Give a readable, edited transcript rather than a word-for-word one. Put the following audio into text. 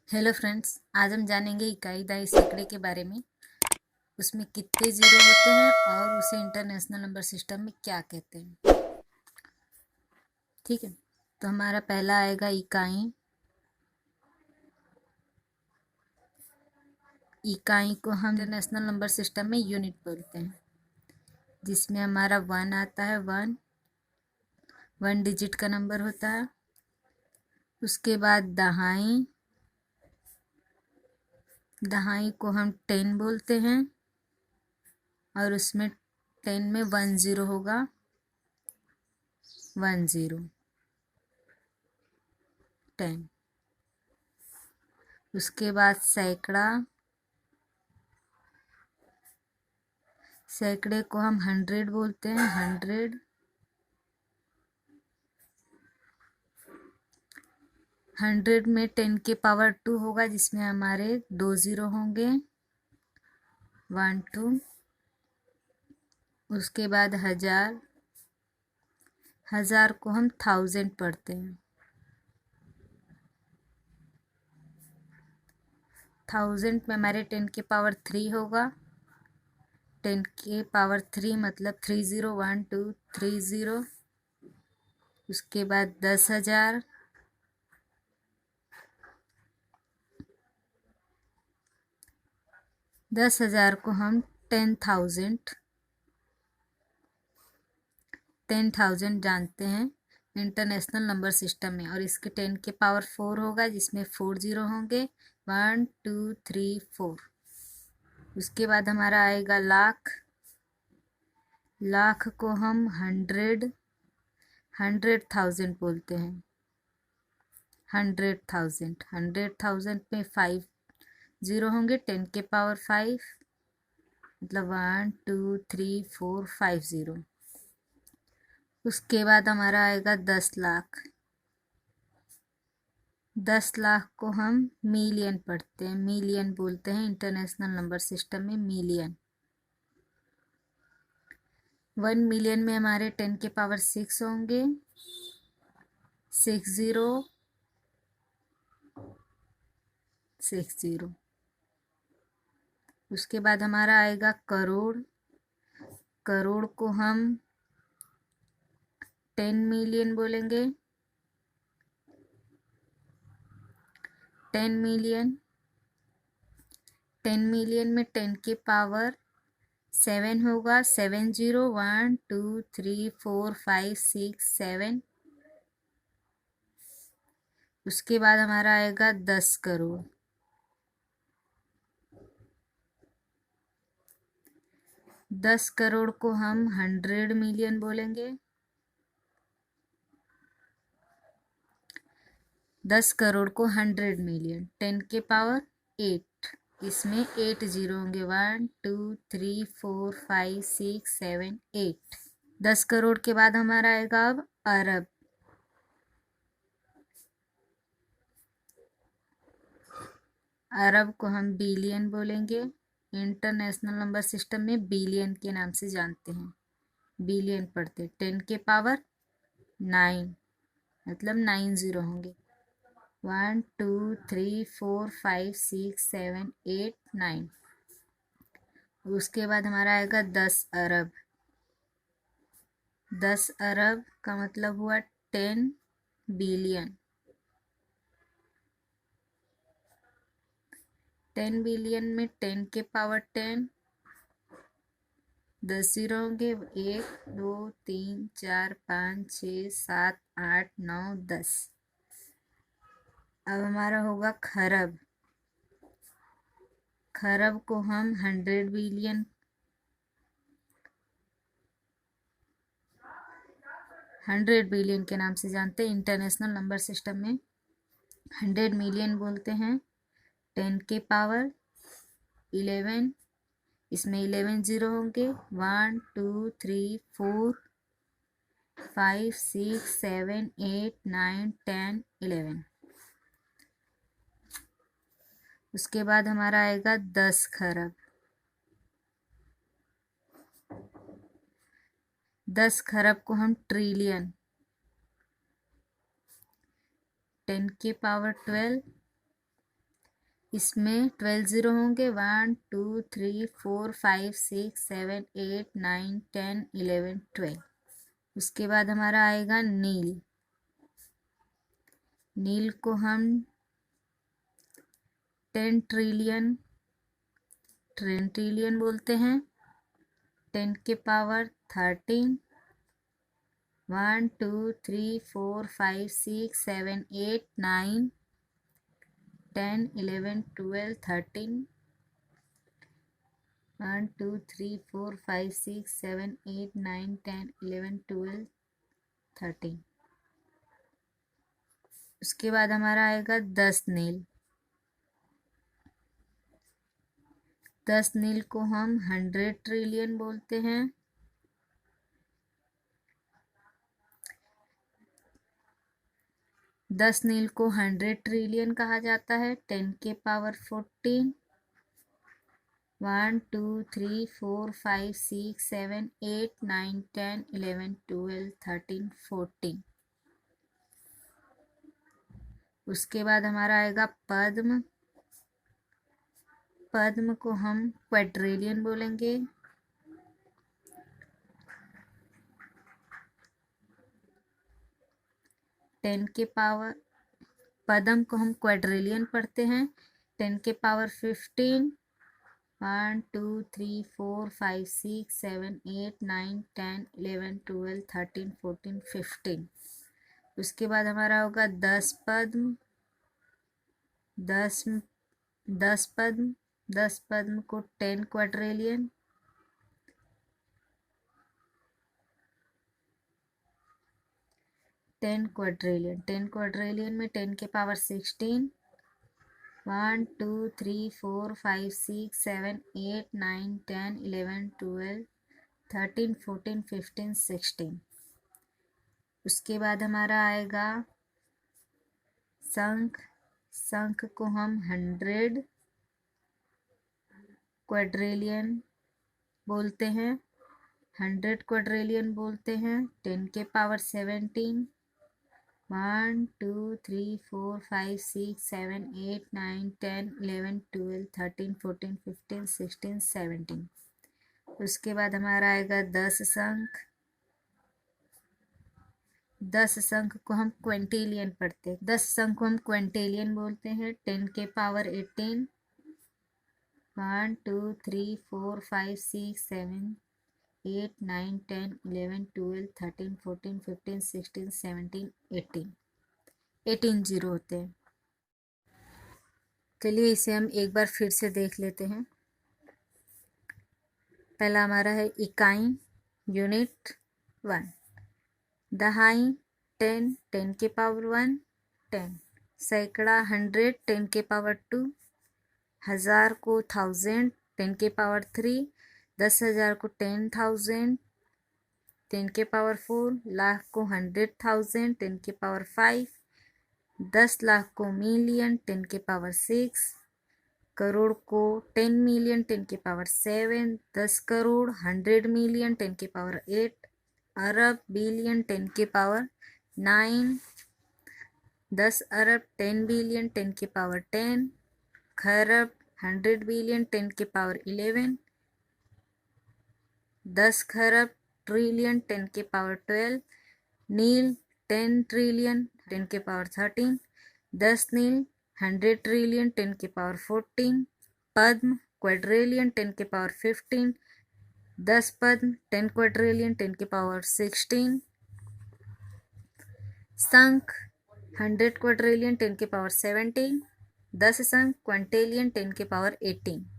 Hello friends, आज हम जानेंगे इकाई दहाई सैकड़े के बारे में। उसमें कितने जीरो होते हैं और उसे इंटरनेशनल नंबर सिस्टम में क्या कहते हैं। ठीक है, तो हमारा पहला आएगा इकाई। इकाई को हम इंटरनेशनल नंबर सिस्टम में यूनिट बोलते हैं, जिसमें हमारा 1 आता है। 1 डिजिट का नंबर होता है। उसके बाद दहाई। दहाई को हम 10 बोलते हैं और उसमें 10 में 1 0 होगा। 1 0 10। उसके बाद सैकड़ा। सैकड़े को हम 100 बोलते हैं। 100। 100 में 10 के पावर 2 होगा, जिसमें हमारे 2 0 होंगे। 1 2। उसके बाद 1000। 1000 को हम 1000 पढ़ते हैं। 1000 में हमारे 10 के पावर 3 होगा। 10 के पावर 3 मतलब 30 1 2 3 0। उसके बाद 10,000। 10,000 को हम 10,000 जानते हैं इंटरनेशनल नंबर सिस्टम में। और इसके 10 के पावर 4 होगा, जिसमें 4 0 होंगे। 1 2 3 4। उसके बाद हमारा आएगा लाख। लाख को हम 100,000 बोलते हैं। 100,000। 100,000 में 5 0 होंगे। 10 के पावर 5 मतलब 1 2 3 4 5 0। उसके बाद हमारा आएगा 10 लाख। 10 लाख को हम मिलियन पढ़ते हैं। मिलियन बोलते हैं इंटरनेशनल नंबर सिस्टम में। मिलियन। 1 मिलियन में हमारे 10 के पावर 6 होंगे। 6 0 6 0। उसके बाद हमारा आएगा करोड़। करोड़ को हम 10 मिलियन बोलेंगे। 10 मिलियन। 10 मिलियन में 10 के पावर 7 होगा। 7 0 1 2 3 4 5 6 7। उसके बाद हमारा आएगा 10 करोड़। 10 करोड़ को हम 100 मिलियन बोलेंगे। 10 करोड़ को 100 मिलियन। 10 के पावर 8। इसमें 8 0 होंगे। 1 2 3 4 5 6 7 8। 10 करोड़ के बाद हमारा आएगा अब अरब। अरब को हम बिलियन बोलेंगे। इंटरनेशनल नंबर सिस्टम में बिलियन के नाम से जानते हैं। बिलियन पढ़ते। 10 के पावर 9 मतलब 9 0 होंगे। 1 2 3 4 5 6 7 8 9। उसके बाद हमारा आएगा 10 अरब। 10 अरब का मतलब हुआ 10 बिलियन। 10 बिलियन में 10 के पावर 10 10 0 होंगे। 1 2 3 4 5 6 7 8 9 10। अब हमारा होगा खरब। खरब को हम 100 बिलियन 100 बिलियन के नाम से जानते हैं। इंटरनेशनल नंबर सिस्टम में 100 मिलियन बोलते हैं। 10 के पावर 11। इसमें 11 0 होंगे। 1 2 3 4 5 6 7 8 9 10 11। उसके बाद हमारा आएगा 10 खरब। 10 खरब को हम ट्रिलियन। 10 के पावर 12। इसमें 12 जीरो होंगे, 1 2 3 4 5 6 7 8 9 10 11 12। उसके बाद हमारा आएगा नील। नील को हम 10 ट्रिलियन बोलते हैं। 10 के पावर 13, 1 2 3 4 5 6 7 8 9 10 11 12 13, 1 2 3 4 5 6 7 8 9 10 11 12 13। उसके बाद हमारा आएगा 10 नील। 10 नील को हम 100 ट्रिलियन बोलते हैं। 10 नील को 100 ट्रिलियन कहा जाता है। 10 के पावर 14, 1 2 3 4 5 6 7 8 9 10 11 12 13 14। उसके बाद हमारा आएगा पद्म। पद्म को हम क्वाड्रिलियन बोलेंगे। 10 के पावर, पद्म को हम क्वाड्रिलियन पढ़ते हैं। 10 के पावर 15, 1 2 3 4 5 6 7 8 9 10 11 12 13 14 15। उसके बाद हमारा होगा 10 पद्म। 10 पद्म को 10 क्वाड्रिलियन। 10 क्वाड्रिलियन में 10 के पावर 16, 1 2 3 4 5 6 7 8 9 10 11 12 13 14 15 16। उसके बाद हमारा आएगा शंख। शंख को हम 100 क्वाड्रिलियन बोलते हैं। 100 क्वाड्रिलियन बोलते हैं। 10 के पावर 17, 1 2 3 4 5 6 7 8 9 10 11 12 13 14 15 16 17। उसके बाद हमारा आएगा 10 शंख। 10 शंख को हम क्विंटिलियन पढ़ते हैं। 10 शंख को हम क्विंटिलियन बोलते हैं। 10 के पावर 18, 1 2 3 4 5 6 7 8 9 10 11 12 13 14 15 16 17 18। 18 जीरो होते हैं। चलिए इसे हम एक बार फिर से देख लेते हैं। पहला हमारा है इकाई, यूनिट 1। दहाई 10, 10 के पावर 1 10। सैकड़ा 100, 10 के पावर 2। हजार को 1000, 10 के पावर 3। 10,000 को 10,000, 10 के पावर 4। लाख को 100,000, 10 के पावर 5। 10 लाख को मिलियन, 10 के पावर 6। करोड़ को 10 मिलियन, 10 के पावर 7। 10 करोड़, 100 मिलियन, 10 के पावर 8। अरब, बिलियन, 10 के पावर 9। 10 अरब, 10 बिलियन, 10 के पावर 10। खरब, 100 बिलियन, 10 के पावर 11। 10 खरब, ट्रिलियन, 10 के पावर 12। नील, 10 ट्रिलियन, 10 के पावर 13। 10 नील, 100 ट्रिलियन, 10 के पावर 14। पद्म, क्वाड्रिलियन, 10 के पावर 15। 10 पद्म, 10 क्वाड्रिलियन, 10 के पावर 16। शंख, 100 क्वाड्रिलियन, 10 के पावर 17। 10 शंख क्विंटिलियन, 10 के पावर 18।